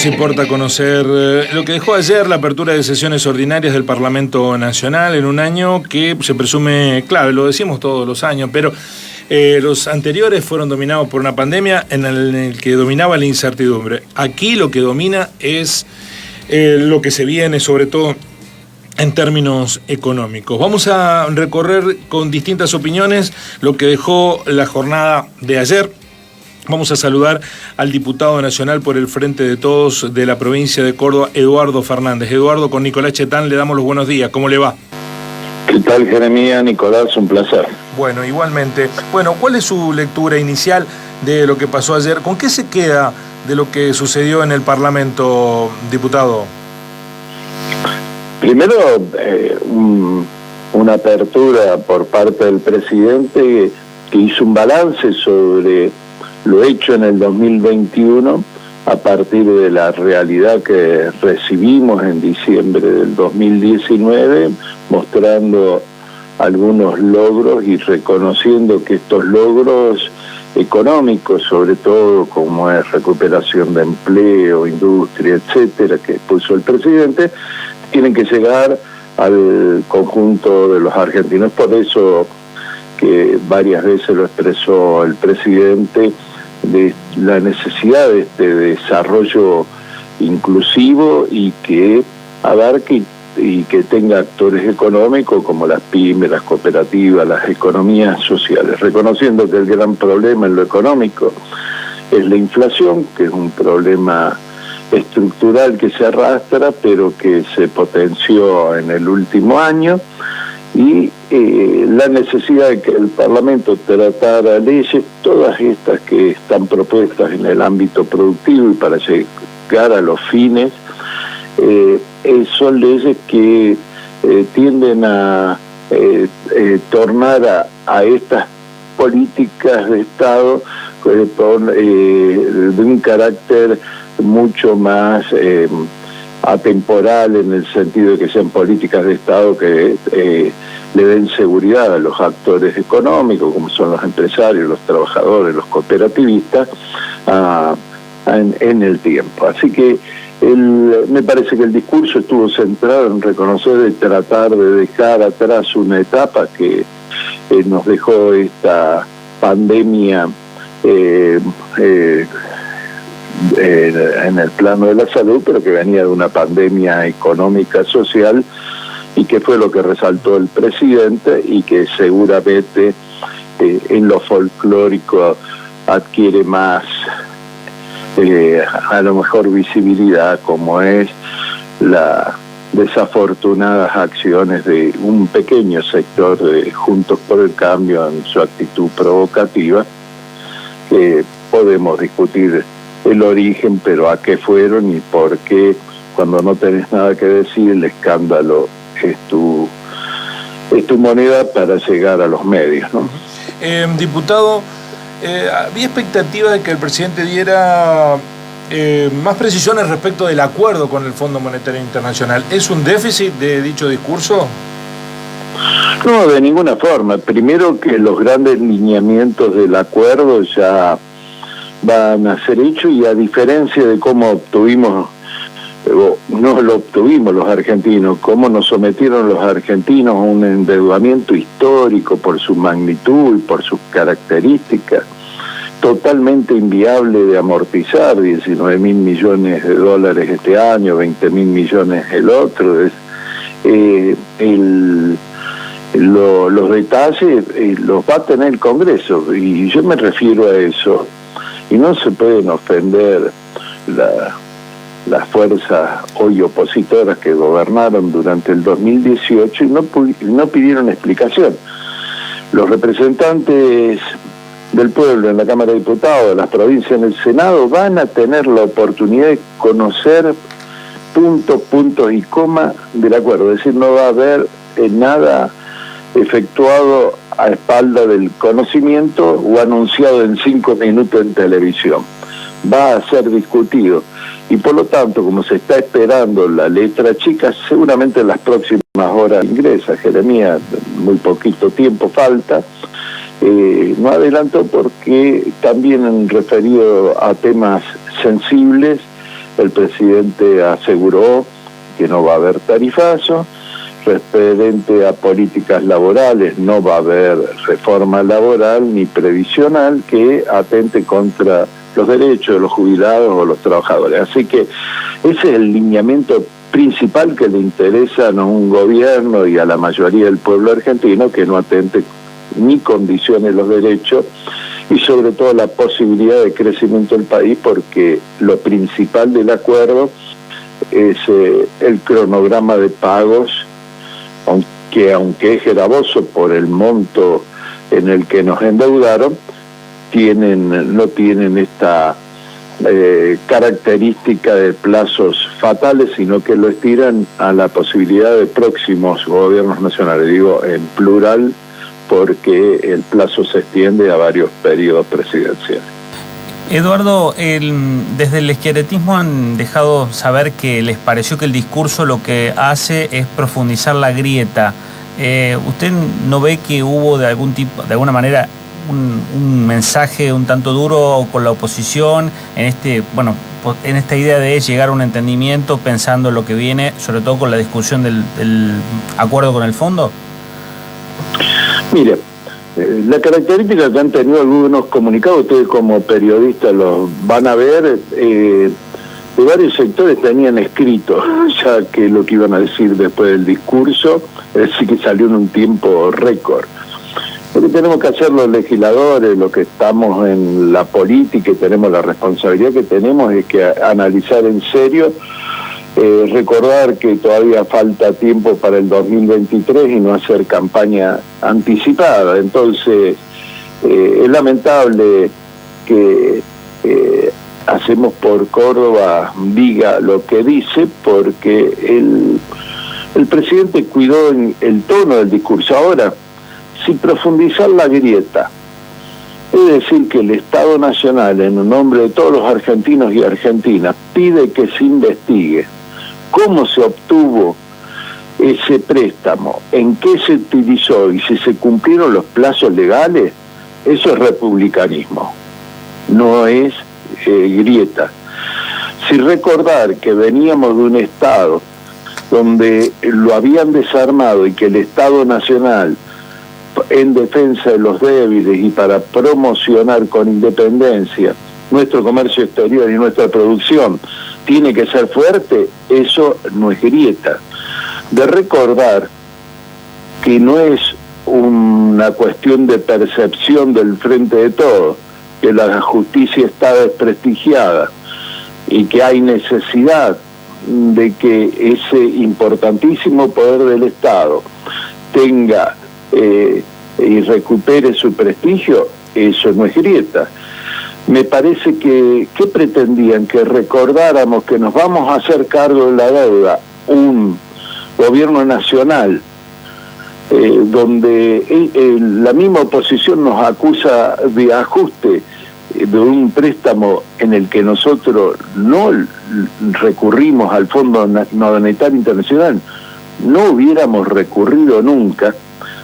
nos importa conocer lo que dejó ayer la apertura de sesiones ordinarias del Parlamento Nacional en un año que se presume clave, lo decimos todos los años, pero los anteriores fueron dominados por una pandemia en el que dominaba la incertidumbre. Aquí lo que domina es lo que se viene, sobre todo en términos económicos. Vamos a recorrer con distintas opiniones lo que dejó la jornada de ayer. Vamos a saludar al diputado nacional por el Frente de Todos de la provincia de Córdoba, Eduardo Fernández. Eduardo, con Nicolás Chetán le damos los buenos días. ¿Cómo le va? ¿Qué tal, Jeremías? Nicolás, un placer. Bueno, igualmente. Bueno, ¿cuál es su lectura inicial de lo que pasó ayer? ¿Con qué se queda de lo que sucedió en el Parlamento, diputado? Primero, una apertura por parte del presidente que hizo un balance sobre lo hecho en el 2021 a partir de la realidad que recibimos en diciembre del 2019, mostrando algunos logros y reconociendo que estos logros económicos, sobre todo como es recuperación de empleo, industria, etcétera, que puso el presidente, tienen que llegar al conjunto de los argentinos. Por eso que varias veces lo expresó el presidente, de la necesidad de este desarrollo inclusivo y que abarque y que tenga actores económicos como las pymes, las cooperativas, las economías sociales, reconociendo que el gran problema en lo económico es la inflación, que es un problema estructural que se arrastra, pero que se potenció en el último año, y la necesidad de que el Parlamento tratara leyes, todas estas que están propuestas en el ámbito productivo y para llegar a los fines, son leyes que tienden a tornar a estas políticas de Estado de un carácter mucho más atemporal, en el sentido de que sean políticas de Estado que le den seguridad a los actores económicos, como son los empresarios, los trabajadores, los cooperativistas, en el tiempo. Así que me parece que el discurso estuvo centrado en reconocer y tratar de dejar atrás una etapa que nos dejó esta pandemia en el plano de la salud, pero que venía de una pandemia económica, social, y que fue lo que resaltó el presidente y que seguramente en lo folclórico adquiere más, a lo mejor, visibilidad, como es las desafortunadas acciones de un pequeño sector de Juntos por el Cambio en su actitud provocativa, que podemos discutir el origen, pero a qué fueron y por qué, cuando no tenés nada que decir, el escándalo es tu moneda para llegar a los medios, ¿no? Diputado, había expectativas de que el presidente diera más precisiones respecto del acuerdo con el Fondo Monetario Internacional. ¿Es un déficit de dicho discurso? No, de ninguna forma. Primero, que los grandes lineamientos del acuerdo ya van a ser hechos, y a diferencia de cómo no lo obtuvimos los argentinos, cómo nos sometieron los argentinos a un endeudamiento histórico por su magnitud y por sus características, totalmente inviable de amortizar, 19.000 millones de dólares este año, 20.000 millones el otro. Los detalles los va a tener el Congreso, y yo me refiero a eso, y no se pueden ofender las fuerzas hoy opositoras que gobernaron durante el 2018 y no pidieron explicación. Los representantes del pueblo en la Cámara de Diputados, de las provincias en el Senado, van a tener la oportunidad de conocer puntos y comas del acuerdo. Es decir, no va a haber nada efectuado a espalda del conocimiento o anunciado en 5 minutos en televisión. Va a ser discutido, y por lo tanto, como se está esperando la letra chica, seguramente en las próximas horas ingresa. Jeremías, muy poquito tiempo falta. No adelanto porque también referido a temas sensibles el presidente aseguró que no va a haber tarifazo. Referente a políticas laborales, no va a haber reforma laboral ni previsional que atente contra los derechos de los jubilados o los trabajadores. Así que ese es el lineamiento principal que le interesa a un gobierno y a la mayoría del pueblo argentino, que no atente ni condicione los derechos y sobre todo la posibilidad de crecimiento del país, porque lo principal del acuerdo es el cronograma de pagos, aunque es gravoso por el monto en el que nos endeudaron, no tienen esta característica de plazos fatales, sino que lo estiran a la posibilidad de próximos gobiernos nacionales, digo en plural, porque el plazo se extiende a varios periodos presidenciales. Eduardo, desde el schiarettismo han dejado saber que les pareció que el discurso lo que hace es profundizar la grieta. ¿Usted no ve que hubo de alguna manera un mensaje un tanto duro con la oposición en esta idea de llegar a un entendimiento pensando en lo que viene, sobre todo con la discusión del acuerdo con el fondo? Mire, la característica que han tenido algunos comunicados, ustedes como periodistas los van a ver, de varios sectores tenían escrito ya que lo que iban a decir después del discurso, es decir, que salió en un tiempo récord. Lo que tenemos que hacer los legisladores, los que estamos en la política y tenemos la responsabilidad que tenemos, es que analizar en serio, recordar que todavía falta tiempo para el 2023 y no hacer campaña anticipada. Entonces, es lamentable que Hacemos por Córdoba diga lo que dice, porque el presidente cuidó en el tono del discurso. Ahora, sin profundizar la grieta, es decir, que el Estado Nacional, en nombre de todos los argentinos y argentinas, pide que se investigue cómo se obtuvo ese préstamo, en qué se utilizó y si se cumplieron los plazos legales. Eso es republicanismo, no es grieta. Si recordar que veníamos de un Estado donde lo habían desarmado y que el Estado Nacional, en defensa de los débiles y para promocionar con independencia nuestro comercio exterior y nuestra producción, tiene que ser fuerte, eso no es grieta. De recordar que no es una cuestión de percepción del frente de todos, que la justicia está desprestigiada y que hay necesidad de que ese importantísimo poder del Estado tenga y recupere su prestigio, eso no es grieta. Me parece que, ¿qué pretendían? Que recordáramos que nos vamos a hacer cargo de la deuda, un gobierno nacional, donde la misma oposición nos acusa de ajuste de un préstamo en el que nosotros no recurrimos al Fondo Monetario Internacional, no hubiéramos recurrido nunca.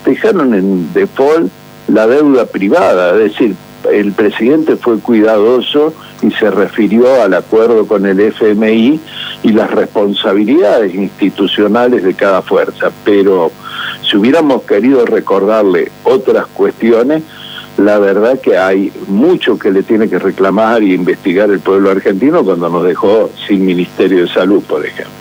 Dejaron en default la deuda privada, es decir, el presidente fue cuidadoso y se refirió al acuerdo con el FMI y las responsabilidades institucionales de cada fuerza, pero si hubiéramos querido recordarle otras cuestiones, la verdad que hay mucho que le tiene que reclamar y investigar el pueblo argentino cuando nos dejó sin Ministerio de Salud, por ejemplo.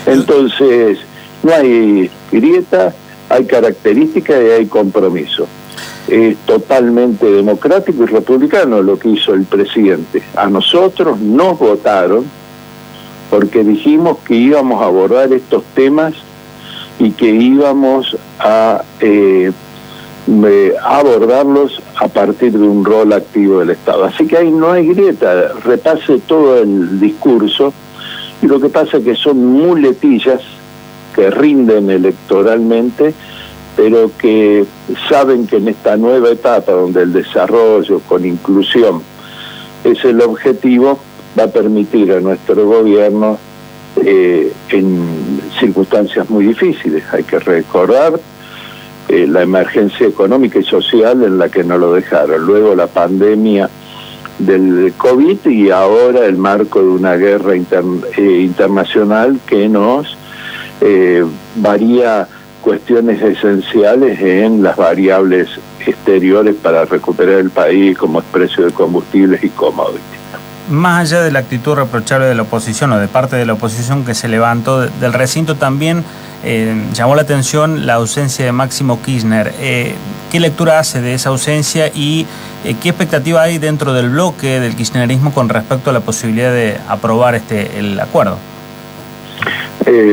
Entonces, no hay grieta, hay características y hay compromiso. Es totalmente democrático y republicano lo que hizo el presidente. A nosotros nos votaron porque dijimos que íbamos a abordar estos temas y que íbamos a abordarlos a partir de un rol activo del Estado. Así que ahí no hay grieta, repase todo el discurso, y lo que pasa es que son muletillas que rinden electoralmente, pero que saben que en esta nueva etapa donde el desarrollo con inclusión es el objetivo, va a permitir a nuestro gobierno en circunstancias muy difíciles. Hay que recordar la emergencia económica y social en la que nos lo dejaron. Luego la pandemia del COVID y ahora el marco de una guerra internacional que nos varía cuestiones esenciales en las variables exteriores para recuperar el país, como el precio de combustibles y commodities. Más allá de la actitud reprochable de la oposición o de parte de la oposición que se levantó del recinto, también llamó la atención la ausencia de Máximo Kirchner. ¿Qué lectura hace de esa ausencia y qué expectativa hay dentro del bloque del kirchnerismo con respecto a la posibilidad de aprobar el acuerdo?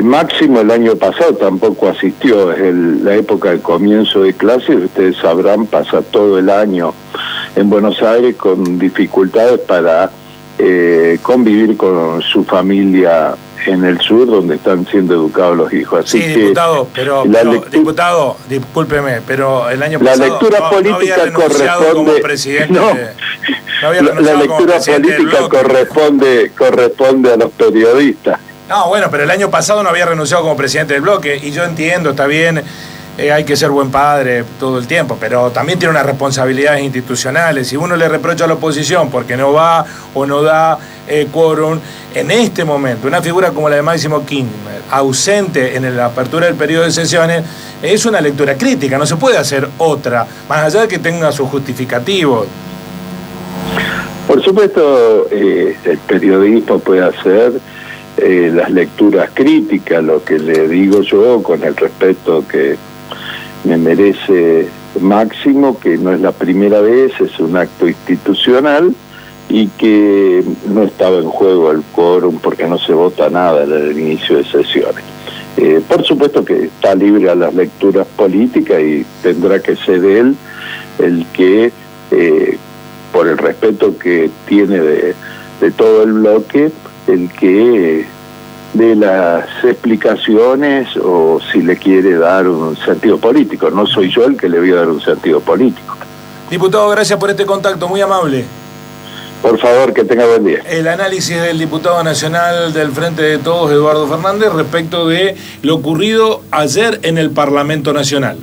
Máximo el año pasado tampoco asistió, es la época de comienzo de clases, ustedes sabrán, pasa todo el año en Buenos Aires con dificultades para convivir con su familia en el sur, donde están siendo educados los hijos. Así sí, diputado, diputado, discúlpeme, pero el año pasado la lectura política corresponde la lectura política corresponde a los periodistas. No, bueno, pero el año pasado no había renunciado como presidente del bloque, y yo entiendo, está bien, hay que ser buen padre todo el tiempo, pero también tiene unas responsabilidades institucionales. Si uno le reprocha a la oposición porque no va o no da quórum, en este momento, una figura como la de Máximo Kirchner, ausente en la apertura del periodo de sesiones, es una lectura crítica, no se puede hacer otra, más allá de que tenga sus justificativos. Por supuesto, el periodismo puede hacer las lecturas críticas, lo que le digo yo, con el respeto que me merece Máximo, que no es la primera vez, es un acto institucional y que no estaba en juego el quórum porque no se vota nada en el inicio de sesiones. Por supuesto que está libre a las lecturas políticas y tendrá que ser él el que, por el respeto que tiene de todo el bloque, el que dé las explicaciones o si le quiere dar un sentido político. No soy yo el que le voy a dar un sentido político. Diputado, gracias por este contacto, muy amable. Por favor, que tenga buen día. El análisis del diputado nacional del Frente de Todos, Eduardo Fernández, respecto de lo ocurrido ayer en el Parlamento Nacional.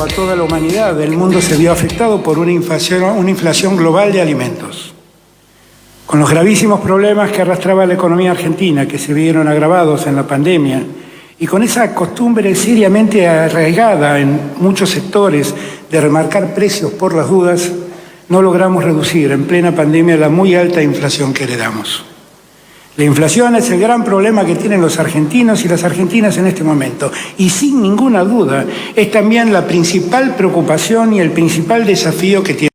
A toda la humanidad, el mundo se vio afectado por una inflación global de alimentos. Con los gravísimos problemas que arrastraba la economía argentina, que se vieron agravados en la pandemia, y con esa costumbre seriamente arraigada en muchos sectores de remarcar precios por las dudas, no logramos reducir en plena pandemia la muy alta inflación que heredamos. La inflación es el gran problema que tienen los argentinos y las argentinas en este momento. Y sin ninguna duda es también la principal preocupación y el principal desafío que tiene